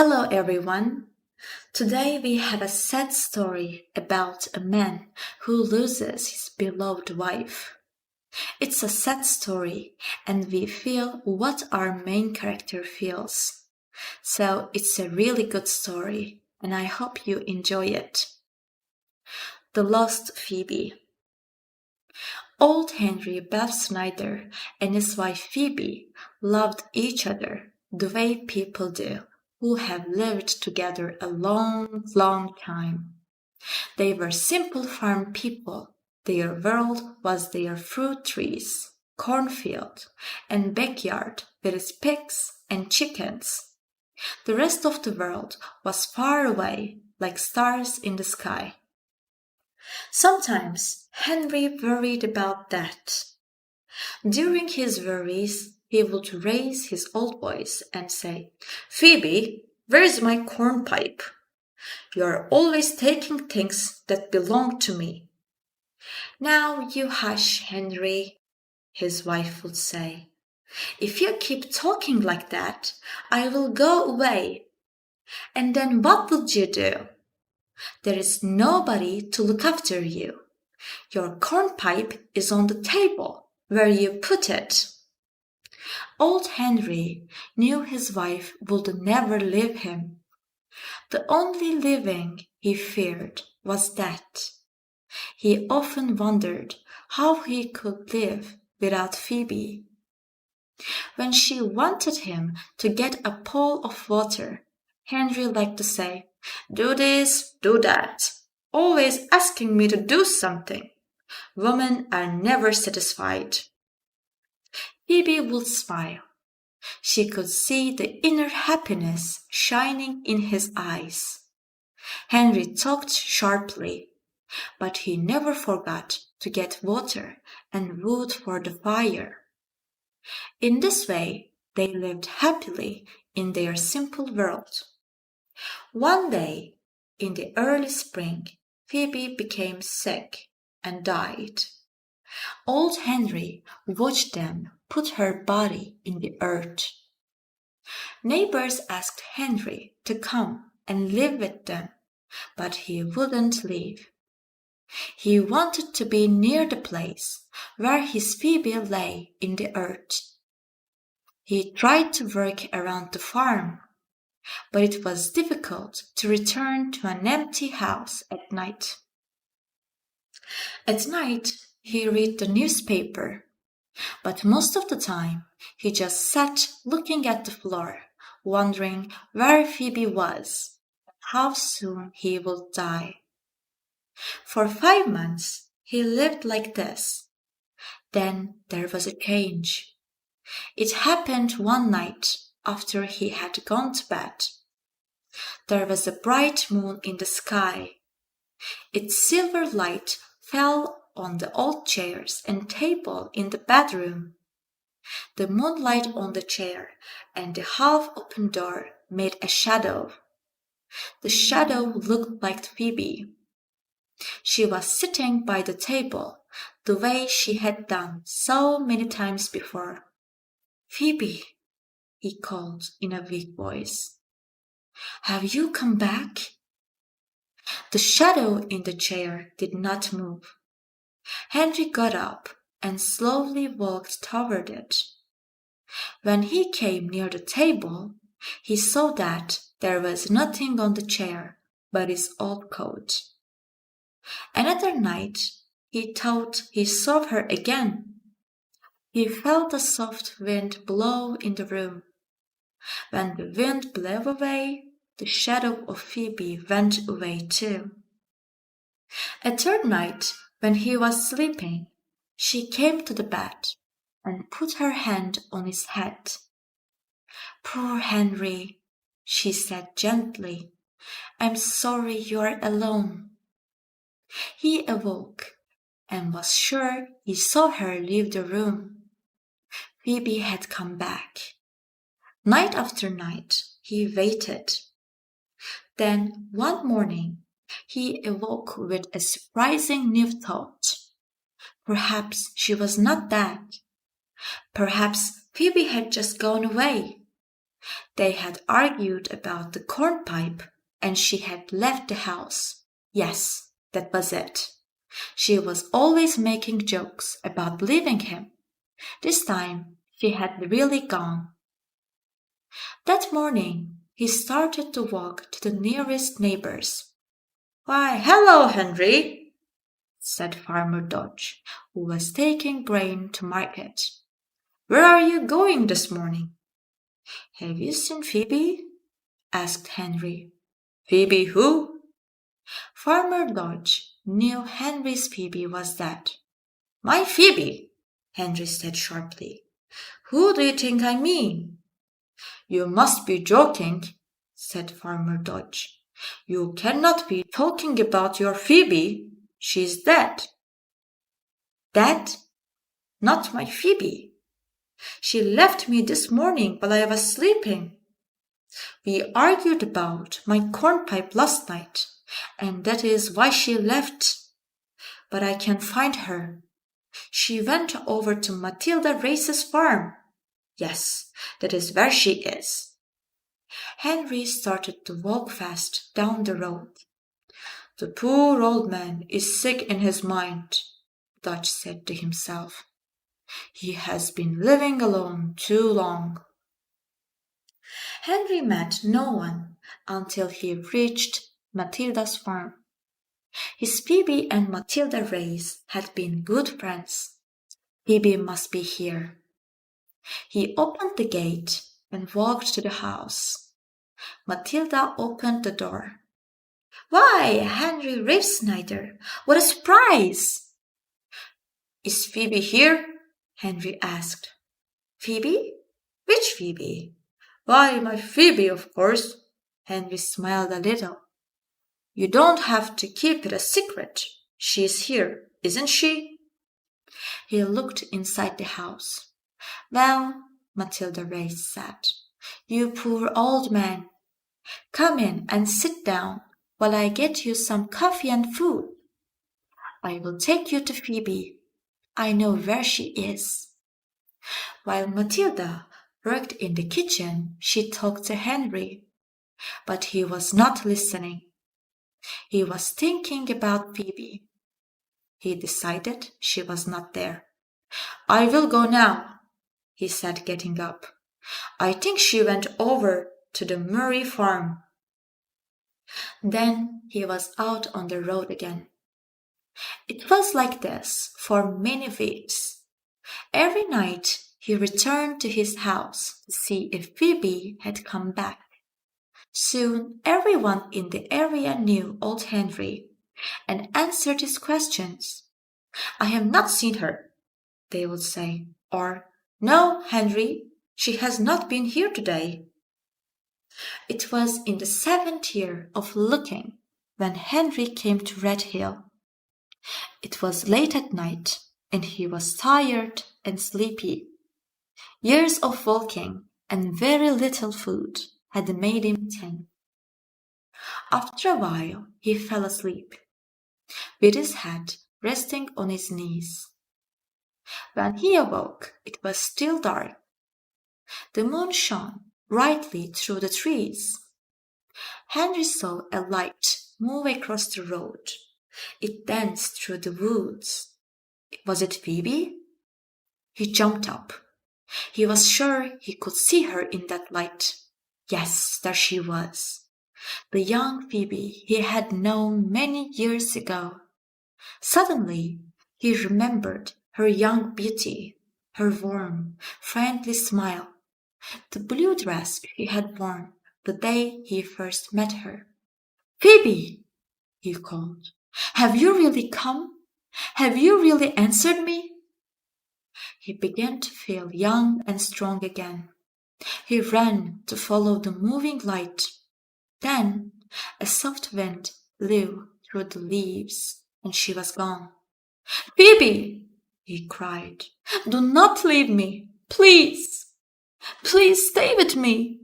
Hello everyone. Today we have a sad story about a man who loses his beloved wife. It's a sad story and we feel what our main character feels. So it's a really good story and I hope you enjoy it. The Lost Phoebe. Old Henry Bell Snyder and his wife Phoebe loved each other the way people do who have lived together a long, long time. They were simple farm people. Their world was their fruit trees, cornfield, and backyard with its pigs and chickens. The rest of the world was far away, like stars in the sky. Sometimes Henry worried about that. During his worries, he would raise his old voice and say, "Phoebe, where's my cornpipe? You're always taking things that belong to me." "Now you hush, Henry," his wife would say. "If you keep talking like that, I will go away. And then what would you do? There is nobody to look after you. Your cornpipe is on the table where you put it." Old Henry knew his wife would never leave him. The only leaving he feared was death. He often wondered how he could live without Phoebe. When she wanted him to get a pail of water, Henry liked to say, "Do this, do that, always asking me to do something. Women are never satisfied." Phoebe would smile. She could see the inner happiness shining in his eyes. Henry talked sharply, but he never forgot to get water and wood for the fire. In this way, they lived happily in their simple world. One day, in the early spring, Phoebe became sick and died. Old Henry watched them put her body in the earth. Neighbors asked Henry to come and live with them, but he wouldn't leave. He wanted to be near the place where his Phoebe lay in the earth. He tried to work around the farm, but it was difficult to return to an empty house at night. At night, he read the newspaper, but most of the time he just sat looking at the floor, wondering where Phoebe was, and how soon he would die. For 5 months he lived like this. Then there was a change. It happened one night after he had gone to bed. There was a bright moon in the sky. Its silver light fell on the old chairs and table in the bedroom. The moonlight on the chair and the half-open door made a shadow. The shadow looked like Phoebe. She was sitting by the table, the way she had done so many times before. "Phoebe," he called in a weak voice. "Have you come back?" The shadow in the chair did not move. Henry got up and slowly walked toward it. When he came near the table, he saw that there was nothing on the chair but his old coat. Another night, he thought he saw her again. He felt a soft wind blow in the room. When the wind blew away, the shadow of Phoebe went away too. A third night, when he was sleeping, she came to the bed and put her hand on his head. "Poor Henry," she said gently, "I'm sorry you're alone." He awoke and was sure he saw her leave the room. Phoebe had come back. Night after night, he waited. Then one morning, he awoke with a surprising new thought. Perhaps she was not dead. Perhaps Phoebe had just gone away. They had argued about the cornpipe, and she had left the house. Yes, that was it. She was always making jokes about leaving him. This time she had really gone. That morning he started to walk to the nearest neighbor's. "Why, hello, Henry," said Farmer Dodge, who was taking grain to market. "Where are you going this morning?" "Have you seen Phoebe?" asked Henry. "Phoebe who?" Farmer Dodge knew Henry's Phoebe was dead. "My Phoebe," Henry said sharply. "Who do you think I mean?" "You must be joking," said Farmer Dodge. "You cannot be talking about your Phoebe. She's dead." "Dead? Not my Phoebe. She left me this morning while I was sleeping. We argued about my cornpipe last night, and that is why she left. But I can't find her. She went over to Matilda Race's farm. Yes, that is where she is." Henry started to walk fast down the road. "The poor old man is sick in his mind," Dodge said to himself. "He has been living alone too long." Henry met no one until he reached Matilda's farm. His Phoebe and Matilda Race had been good friends. Phoebe must be here. He opened the gate and walked to the house. Matilda opened the door. "Why, Henry Rivesnyder, what a surprise!" "Is Phoebe here?" Henry asked. "Phoebe? Which Phoebe?" "Why, my Phoebe, of course." Henry smiled a little. "You don't have to keep it a secret. She's here, isn't she?" He looked inside the house. "Well," Matilda Race said, "you poor old man. Come in and sit down while I get you some coffee and food. I will take you to Phoebe. I know where she is." While Matilda worked in the kitchen, she talked to Henry, but he was not listening. He was thinking about Phoebe. He decided she was not there. "I will go now," he said, getting up. "I think she went over to the Murray farm." Then he was out on the road again. It was like this for many weeks. Every night he returned to his house to see if Phoebe had come back. Soon everyone in the area knew old Henry and answered his questions. "I have not seen her," they would say, or "No, Henry, she has not been here today." It was in the 7th year of looking when Henry came to Red Hill. It was late at night, and he was tired and sleepy. Years of walking and very little food had made him thin. After a while he fell asleep, with his head resting on his knees. When he awoke, it was still dark. The moon shone brightly through the trees. Henry saw a light move across the road. It danced through the woods. Was it Phoebe? He jumped up. He was sure he could see her in that light. Yes, there she was. The young Phoebe he had known many years ago. Suddenly he remembered her young beauty, her warm, friendly smile, the blue dress she had worn the day he first met her. "Phoebe!" he called. "Have you really come? Have you really answered me?" He began to feel young and strong again. He ran to follow the moving light. Then a soft wind blew through the leaves, and she was gone. "Phoebe!" he cried. "Do not leave me! Please! Please stay with me!"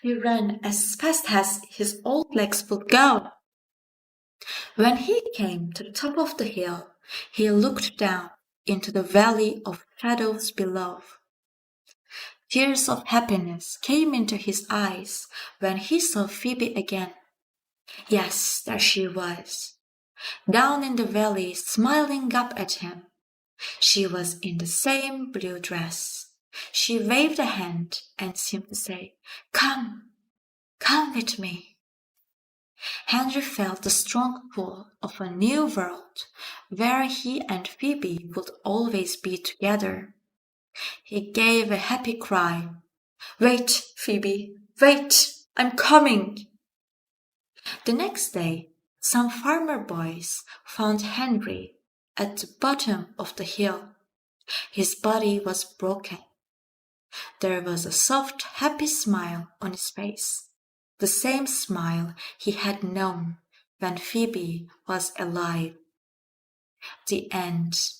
He ran as fast as his old legs would go. When he came to the top of the hill, he looked down into the valley of shadows below. Tears of happiness came into his eyes when he saw Phoebe again. Yes, there she was, down in the valley, smiling up at him. She was in the same blue dress. She waved a hand and seemed to say, "Come, come with me." Henry felt the strong pull of a new world, where he and Phoebe would always be together. He gave a happy cry. "Wait, Phoebe, wait, I'm coming." The next day, some farmer boys found Henry at the bottom of the hill. His body was broken. There was a soft, happy smile on his face, the same smile he had known when Phoebe was alive. The end.